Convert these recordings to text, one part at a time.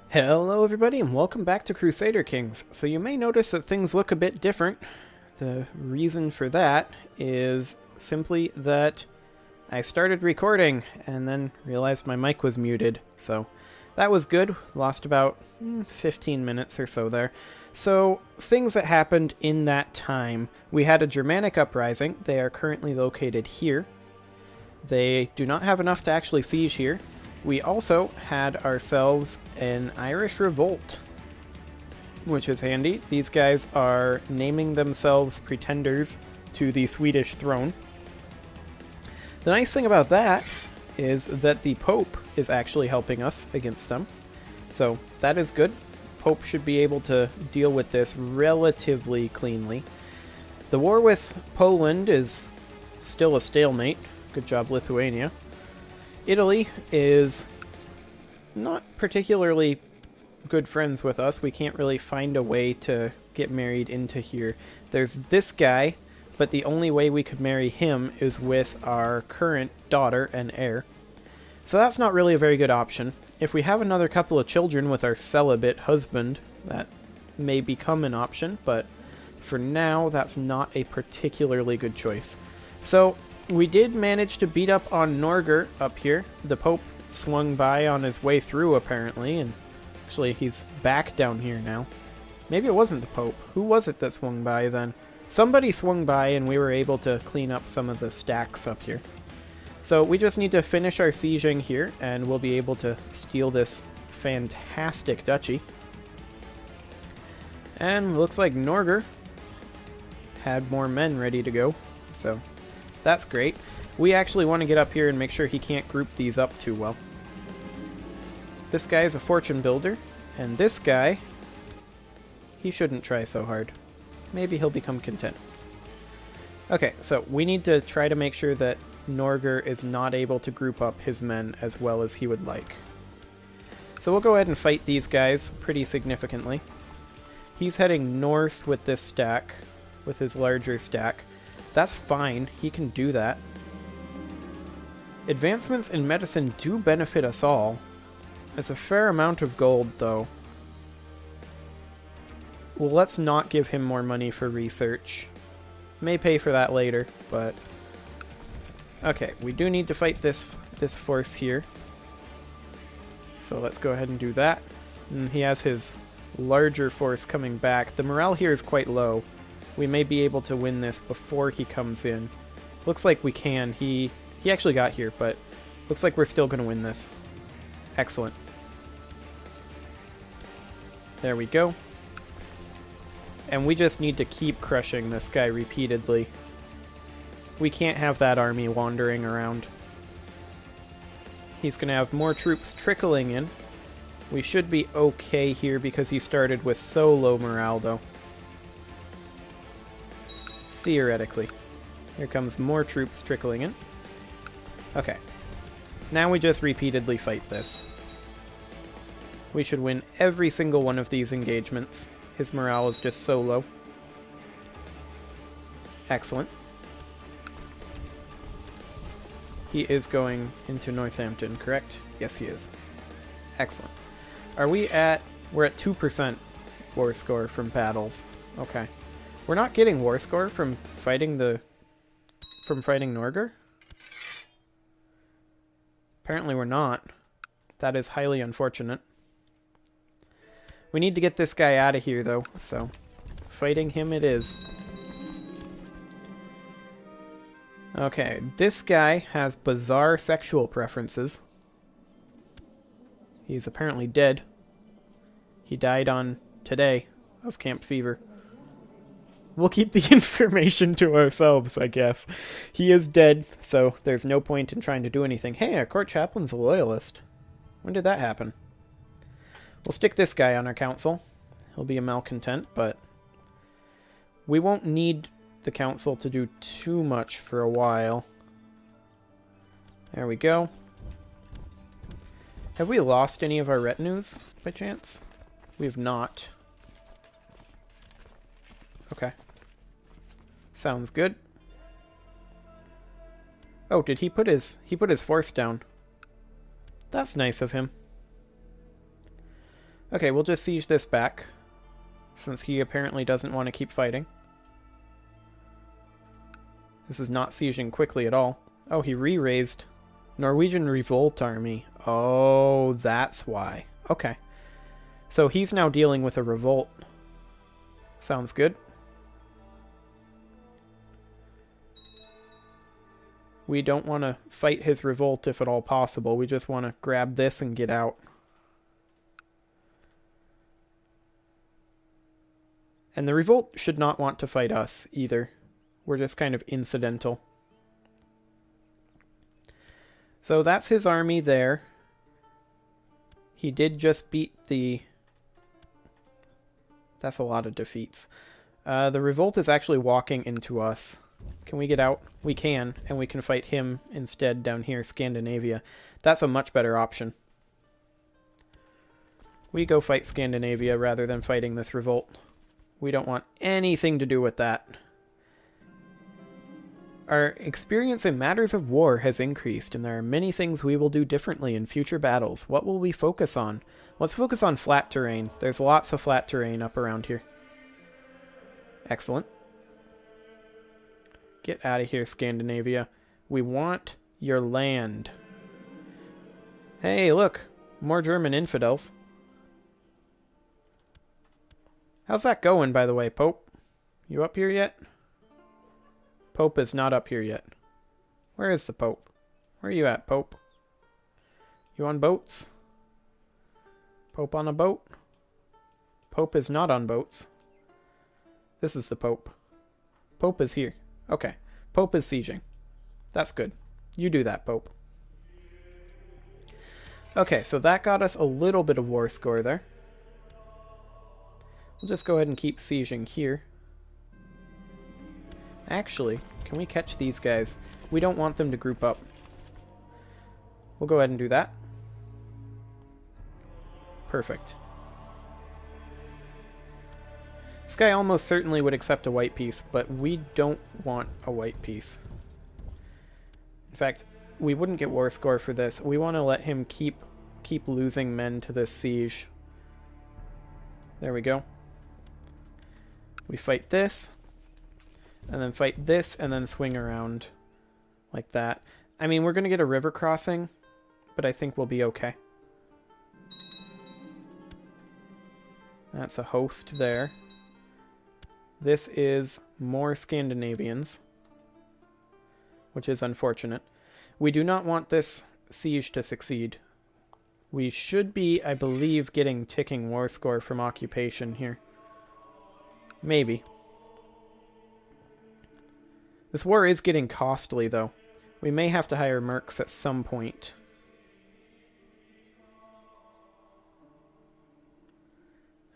Hello everybody and welcome back to Crusader Kings. So you may notice that things look a bit different. The reason for that is simply that I started recording and then realized my mic was muted. So that was good. Lost about 15 minutes or so there. So things that happened in that time. We had a Germanic uprising. They are currently located here. They do not have enough to actually siege here. We also had ourselves an Irish revolt, which is handy. These guys are naming themselves pretenders to the Swedish throne. The nice thing about that is that the Pope is actually helping us against them. So that is good. Pope should be able to deal with this relatively cleanly. The war with Poland is still a stalemate. Good job, Lithuania. Italy is not particularly good friends with us. We can't really find a way to get married into here. There's this guy, but the only way we could marry him is with our current daughter and heir. So that's not really a very good option. If we have another couple of children with our celibate husband, that may become an option, but for now, that's not a particularly good choice. So we did manage to beat up on Norger up here. The Pope swung by on his way through, apparently, and actually he's back down here now. Maybe it wasn't the Pope. Who was it that swung by then? Somebody swung by and we were able to clean up some of the stacks up here. So we just need to finish our sieging here and we'll be able to steal this fantastic duchy. And looks like Norger had more men ready to go, so that's great. We actually want to get up here and make sure he can't group these up too well. This guy is a fortune builder, and this guy, he shouldn't try so hard. Maybe he'll become content. Okay, so we need to try to make sure that Norger is not able to group up his men as well as he would like. So we'll go ahead and fight these guys pretty significantly. He's heading north with this stack, with his larger stack. That's fine, he can do that. Advancements in medicine do benefit us all. It's a fair amount of gold, though. Well, let's not give him more money for research. May pay for that later, but... Okay, we do need to fight this force here. So let's go ahead and do that. And he has his larger force coming back. The morale here is quite low. We may be able to win this before he comes in. Looks like we can. He actually got here, but looks like we're still going to win this. Excellent. There we go. And we just need to keep crushing this guy repeatedly. We can't have that army wandering around. He's going to have more troops trickling in. We should be okay here because he started with so low morale, though. Theoretically. Here comes more troops trickling in. Okay. Now we just repeatedly fight this. We should win every single one of these engagements. His morale is just so low. Excellent. He is going into Northampton, correct? Yes, he is. Excellent. Are we at... We're at 2% war score from battles. Okay. We're not getting war score from fighting Norger? Apparently we're not. That is highly unfortunate. We need to get this guy out of here, though, so fighting him it is. Okay, this guy has bizarre sexual preferences. He's apparently dead. He died on today of camp fever. We'll keep the information to ourselves, I guess. He is dead, so there's no point in trying to do anything. Hey, our court chaplain's a loyalist. When did that happen? We'll stick this guy on our council. He'll be a malcontent, but we won't need the council to do too much for a while. There we go. Have we lost any of our retinues, by chance? We have not. Okay. Sounds good. Oh, did he put his force down? That's nice of him. Okay, we'll just siege this back, since he apparently doesn't want to keep fighting. This is not sieging quickly at all. Oh, he re-raised. Norwegian Revolt Army. Oh, that's why. Okay. So he's now dealing with a revolt. Sounds good. We don't want to fight his revolt if at all possible. We just want to grab this and get out. And the revolt should not want to fight us either. We're just kind of incidental. So that's his army there. He did just beat the... That's a lot of defeats. The revolt is actually walking into us. Can we get out? We can, and we can fight him instead down here, Scandinavia. That's a much better option. We go fight Scandinavia rather than fighting this revolt. We don't want anything to do with that. Our experience in matters of war has increased, and there are many things we will do differently in future battles. What will we focus on? Let's focus on flat terrain. There's lots of flat terrain up around here. Excellent. Get out of here, Scandinavia. We want your land. Hey, look. More German infidels. How's that going, by the way, Pope? You up here yet? Pope is not up here yet. Where is the Pope? Where are you at, Pope? You on boats? Pope on a boat? Pope is not on boats. This is the Pope. Pope is here. Okay. Pope is sieging. That's good. You do that, Pope. Okay, so that got us a little bit of war score there. We'll just go ahead and keep sieging here. Actually, can we catch these guys? We don't want them to group up. We'll go ahead and do that. Perfect. This guy almost certainly would accept a white piece, but we don't want a white piece. In fact, we wouldn't get war score for this. We want to let him keep losing men to this siege. There we go. We fight this, and then fight this, and then swing around like that. I mean, we're going to get a river crossing, but I think we'll be okay. That's a host there. This is more Scandinavians, which is unfortunate. We do not want this siege to succeed. We should be, I believe, getting ticking war score from occupation here. Maybe. This war is getting costly, though. We may have to hire mercs at some point.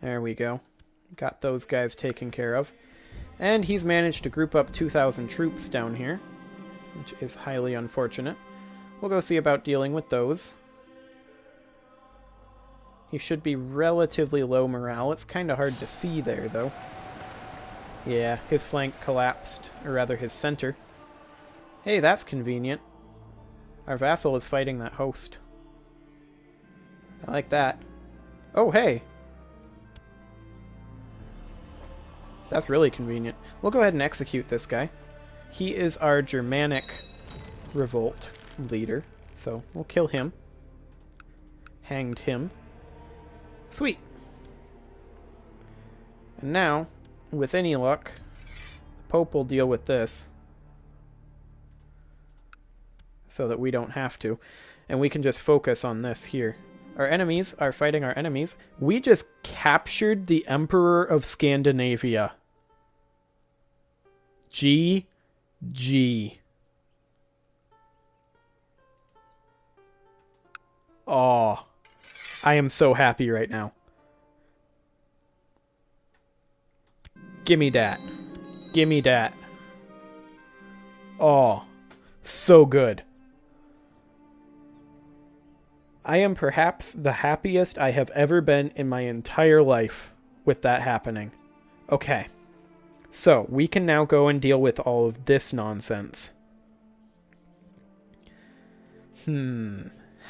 There we go. Got those guys taken care of. And he's managed to group up 2,000 troops down here, which is highly unfortunate. We'll go see about dealing with those. He should be relatively low morale. It's kind of hard to see there, though. Yeah, his flank collapsed, or rather his center. Hey, that's convenient. Our vassal is fighting that host. I like that. Oh, hey! That's really convenient. We'll go ahead and execute this guy. He is our Germanic revolt leader, so we'll kill him. Hanged him. Sweet! And now, with any luck, the Pope will deal with this. So that we don't have to. And we can just focus on this here. Our enemies are fighting our enemies. We just captured the Emperor of Scandinavia. GG. Oh, I am so happy right now. Gimme that. Gimme that. Oh, so good. I am perhaps the happiest I have ever been in my entire life with that happening. Okay. So, we can now go and deal with all of this nonsense.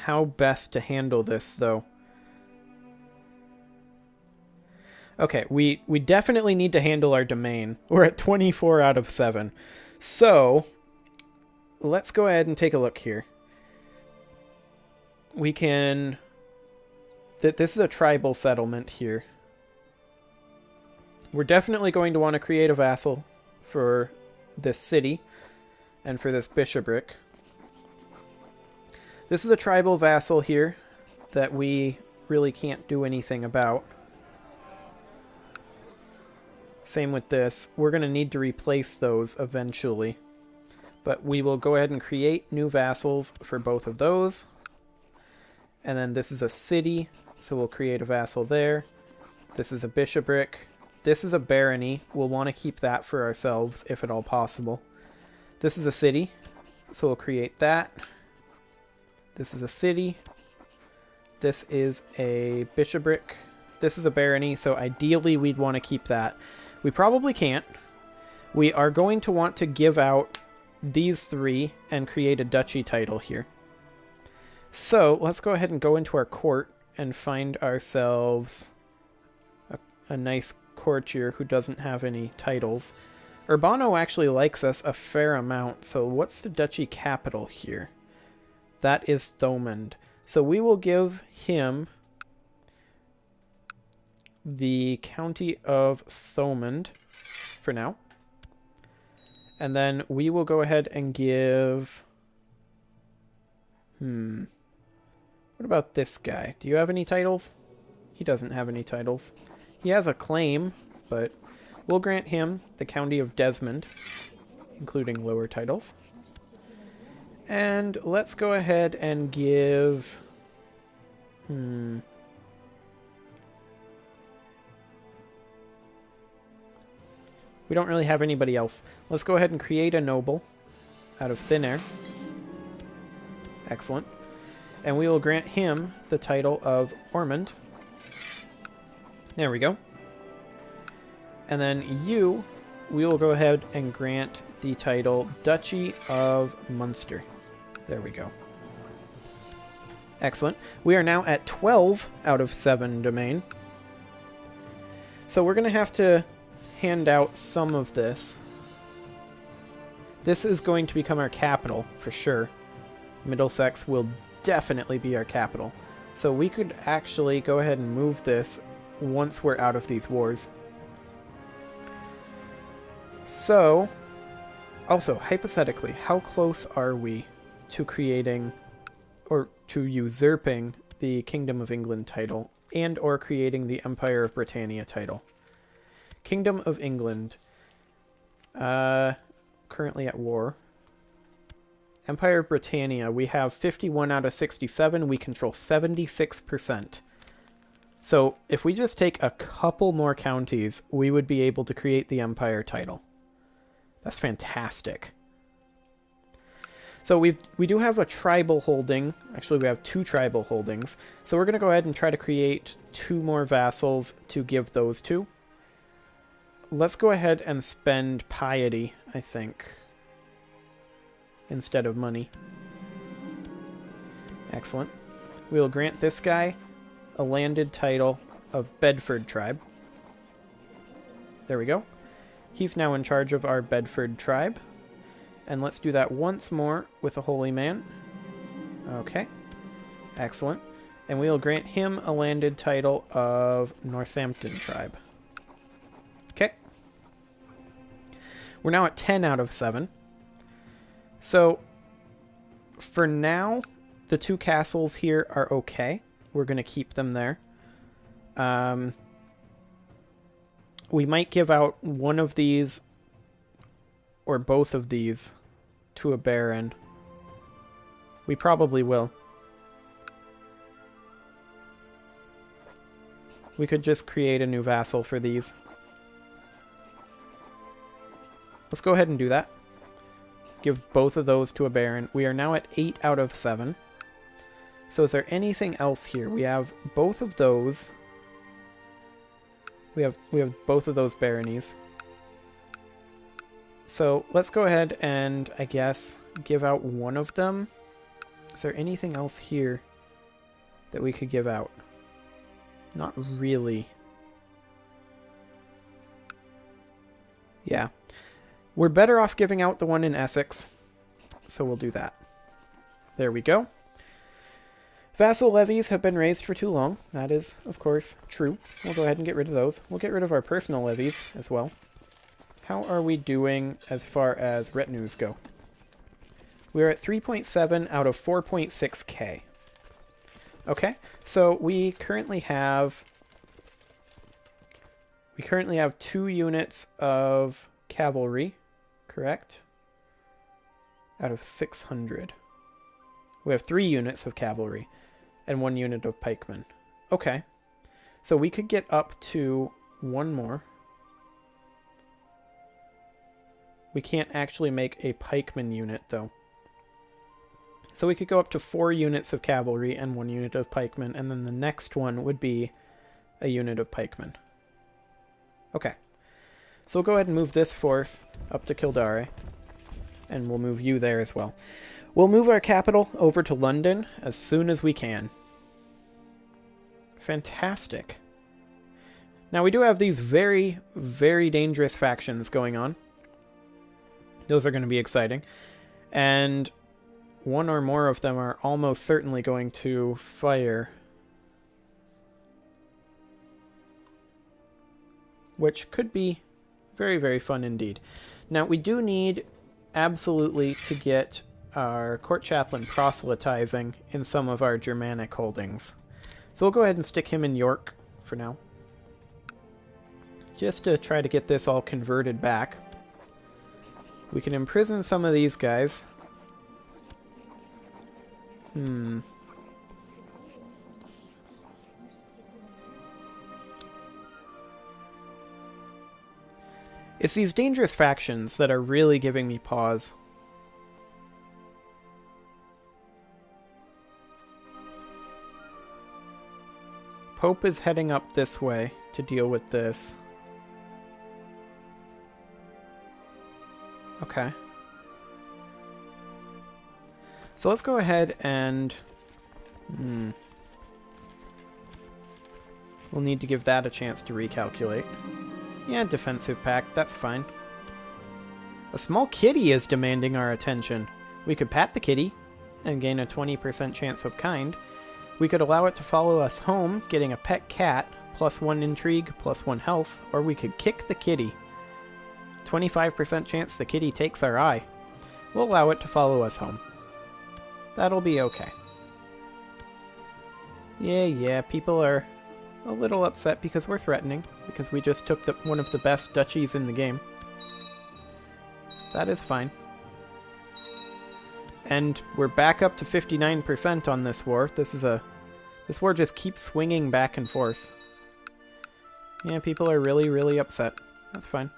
How best to handle this, though? Okay, we definitely need to handle our domain. We're at 24 out of 7. So, let's go ahead and take a look here. We can... This is a tribal settlement here. We're definitely going to want to create a vassal for this city and for this bishopric. This is a tribal vassal here that we really can't do anything about. Same with this. We're going to need to replace those eventually. But we will go ahead and create new vassals for both of those. And then this is a city, so we'll create a vassal there. This is a bishopric. This is a barony. We'll want to keep that for ourselves, if at all possible. This is a city, so we'll create that. This is a city. This is a bishopric. This is a barony, so ideally we'd want to keep that. We probably can't. We are going to want to give out these three and create a duchy title here. So let's go ahead and go into our court and find ourselves a nice courtier who doesn't have any titles. Urbano actually likes us a fair amount, so what's the duchy capital here? That is Thomond. So we will give him the county of Thomond for now. And then we will go ahead and give... What about this guy? Do you have any titles? He doesn't have any titles. He has a claim, but we'll grant him the county of Desmond, including lower titles. And let's go ahead and give... We don't really have anybody else. Let's go ahead and create a noble out of thin air. Excellent. And we will grant him the title of Ormond. There we go. And then you, we will go ahead and grant the title Duchy of Munster. There we go. Excellent. We are now at 12 out of 7 domain. So we're going to have to hand out some of this. This is going to become our capital, for sure. Middlesex will definitely be our capital. So we could actually go ahead and move this once we're out of these wars. So, also, hypothetically, how close are we to creating, or to usurping, the Kingdom of England title, and or creating the Empire of Britannia title? Kingdom of England. Currently at war. Empire of Britannia, we have 51 out of 67. We control 76%. So if we just take a couple more counties, we would be able to create the Empire title. That's fantastic. So we do have a tribal holding. Actually, we have 2 tribal holdings. So we're going to go ahead and try to create 2 more vassals to give those to. Let's go ahead and spend piety, I think, instead of money. Excellent. We will grant this guy a landed title of Bedford tribe. There we go. He's now in charge of our Bedford tribe. And let's do that once more with a holy man. Okay. Excellent. And we will grant him a landed title of Northampton tribe. Okay. We're now at 10 out of 7. So, for now, the 2 castles here are okay. We're going to keep them there. We might give out one of these or both of these to a baron. We probably will. We could just create a new vassal for these. Let's go ahead and do that. Give both of those to a baron. We are now at 8 out of 7. So is there anything else here? We have both of those. We have both of those baronies. So let's go ahead and, I guess, give out one of them. Is there anything else here that we could give out? Not really. Yeah. We're better off giving out the one in Essex, so we'll do that. There we go. Vassal levies have been raised for too long. That is, of course, true. We'll go ahead and get rid of those. We'll get rid of our personal levies as well. How are we doing as far as retinues go? We're at 3.7 out of 4.6k. Okay, so we currently have 2 units of cavalry, correct? Out of 600. We have 3 units of cavalry and 1 unit of pikemen. Okay, so we could get up to 1 more. We can't actually make a pikeman unit, though. So we could go up to 4 units of cavalry and 1 unit of pikemen, and then the next one would be a unit of pikemen. Okay. So we'll go ahead and move this force up to Kildare, and we'll move you there as well. We'll move our capital over to London as soon as we can. Fantastic. Now we do have these very, very dangerous factions going on. Those are going to be exciting. And one or more of them are almost certainly going to fire. Which could be very, very fun indeed. Now, we do need absolutely to get our court chaplain proselytizing in some of our Germanic holdings. So we'll go ahead and stick him in York for now. Just to try to get this all converted back. We can imprison some of these guys. It's these dangerous factions that are really giving me pause. Pope is heading up this way to deal with this. Okay. So let's go ahead and... We'll need to give that a chance to recalculate. Yeah, defensive pact, that's fine. A small kitty is demanding our attention. We could pat the kitty and gain a 20% chance of kind. We could allow it to follow us home, getting a pet cat, +1 intrigue, +1 health, or we could kick the kitty. 25% chance the kitty takes our eye. We'll allow it to follow us home. That'll be okay. Yeah, people are a little upset because we're threatening, because we just took one of the best duchies in the game. That is fine. And we're back up to 59% on this war. This war just keeps swinging back and forth. Yeah, people are really, really upset. That's fine.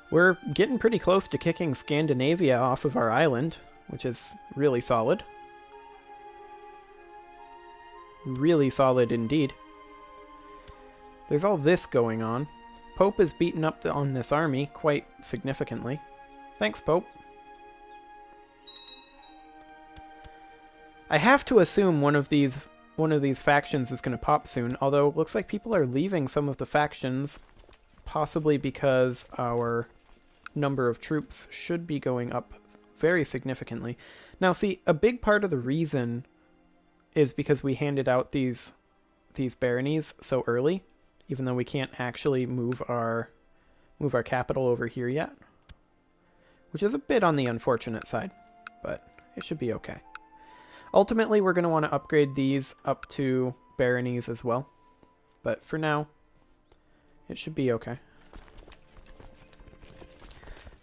We're getting pretty close to kicking Scandinavia off of our island, which is really solid. Really solid indeed. There's all this going on. Pope is beaten up on this army quite significantly. Thanks, Pope. I have to assume one of these factions is going to pop soon, although it looks like people are leaving some of the factions, possibly because our number of troops should be going up very significantly. Now, see, a big part of the reason is because we handed out these baronies so early, even though we can't actually move our capital over here yet, which is a bit on the unfortunate side, but it should be okay. Ultimately, we're going to want to upgrade these up to baronies as well, but for now, it should be okay.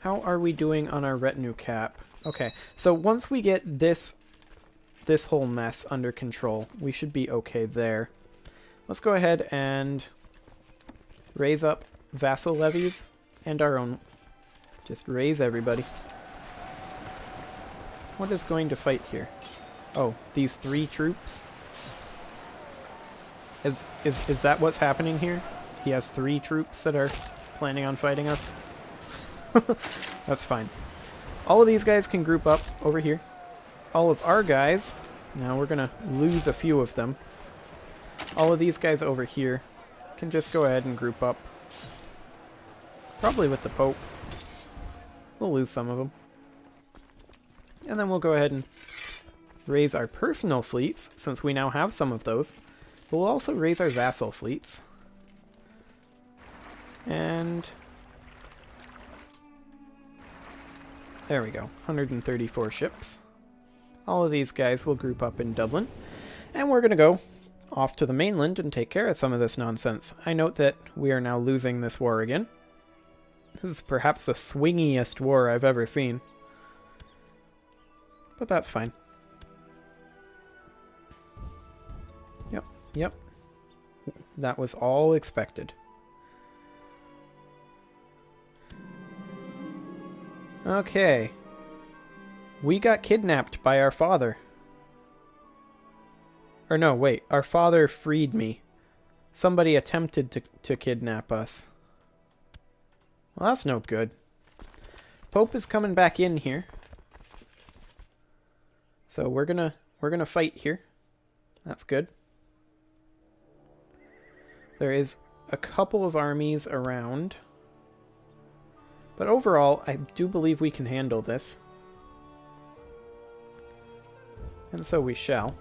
How are we doing on our retinue cap? Okay, so once we get this whole mess under control, we should be okay there. Let's go ahead and raise up vassal levies and our own. Just raise everybody. What is going to fight here? Oh, these 3 troops? Is that what's happening here? He has 3 troops that are planning on fighting us? That's fine. All of these guys can group up over here. All of our guys, now we're gonna lose a few of them. All of these guys over here can just go ahead and group up. Probably with the Pope. We'll lose some of them. And then we'll go ahead and raise our personal fleets, since we now have some of those. But we'll also raise our vassal fleets. And there we go, 134 ships. All of these guys will group up in Dublin. And we're going to go off to the mainland and take care of some of this nonsense. I note that we are now losing this war again. This is perhaps the swingiest war I've ever seen. But that's fine. Yep. That was all expected. Okay. We got kidnapped by our father. Or no, wait. Our father freed me. Somebody attempted to kidnap us. Well, that's no good. Pope is coming back in here. So we're gonna fight here. That's good. There is a couple of armies around. But overall, I do believe we can handle this. And so we shall.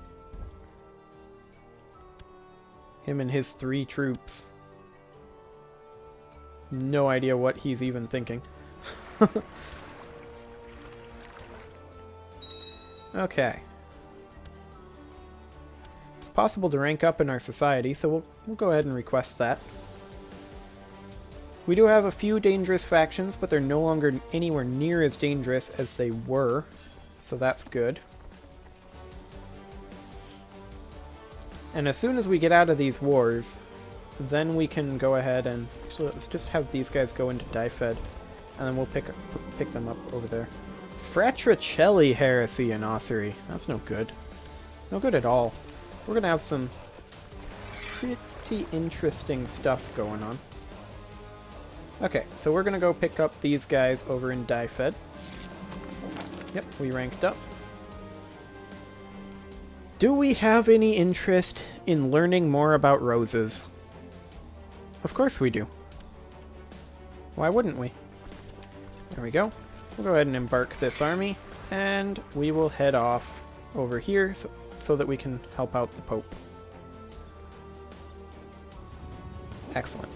Him and his 3 troops. No idea what he's even thinking. Okay. It's possible to rank up in our society, so we'll go ahead and request that. We do have a few dangerous factions, but they're no longer anywhere near as dangerous as they were, so that's good. And as soon as we get out of these wars, then we can go ahead and... Actually, let's just have these guys go into Dyfed, and then we'll pick them up over there. Fratricelli heresy in Ossory. That's no good. No good at all. We're going to have some pretty interesting stuff going on. Okay, so we're going to go pick up these guys over in Dyfed. Yep, we ranked up. Do we have any interest in learning more about roses? Of course we do. Why wouldn't we? There we go. We'll go ahead and embark this army, and we will head off over here so that we can help out the Pope. Excellent.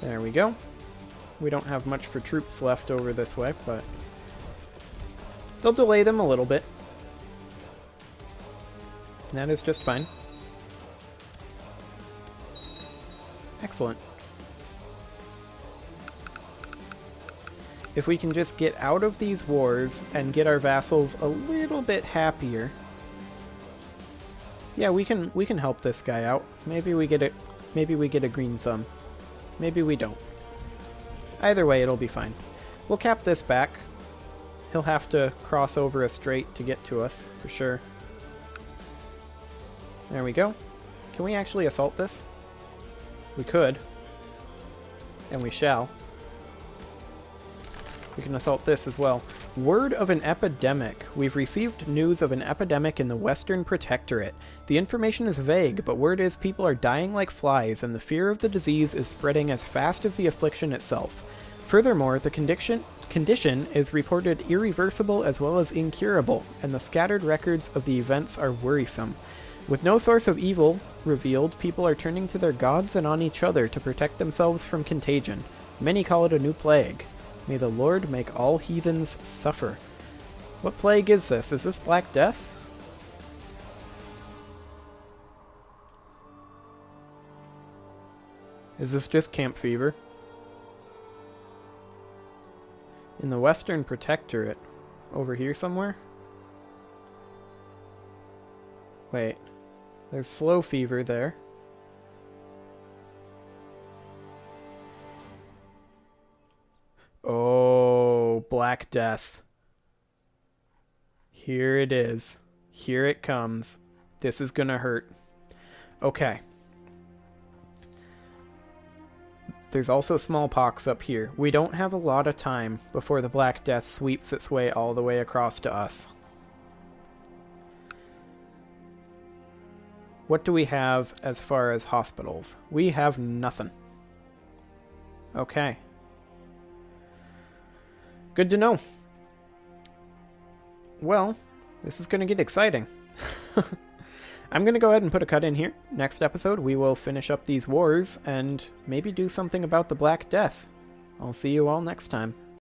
There we go. We don't have much for troops left over this way, but they'll delay them a little bit. And that is just fine. Excellent. If we can just get out of these wars and get our vassals a little bit happier. Yeah, we can help this guy out. Maybe we get a green thumb. Maybe we don't. Either way, it'll be fine. We'll cap this back. He'll have to cross over a strait to get to us, for sure. There we go. Can we actually assault this? We could. And we shall. We can assault this as well. Word of an epidemic. We've received news of an epidemic in the Western Protectorate. The information is vague, but word is people are dying like flies, and the fear of the disease is spreading as fast as the affliction itself. Furthermore, the condition is reported irreversible as well as incurable, and the scattered records of the events are worrisome. With no source of evil revealed, people are turning to their gods and on each other to protect themselves from contagion. Many call it a new plague. May the Lord make all heathens suffer. What plague is this? Is this Black Death? Is this just camp fever? In the Western Protectorate. Over here somewhere? Wait. There's slow fever there. Oh, Black Death. Here it is. Here it comes. This is gonna hurt. Okay. There's also smallpox up here. We don't have a lot of time before the Black Death sweeps its way all the way across to us. what do we have as far as hospitals? We have nothing. Okay. Good to know. Well, this is going to get exciting. I'm going to go ahead and put a cut in here. Next episode, we will finish up these wars and maybe do something about the Black Death. I'll see you all next time.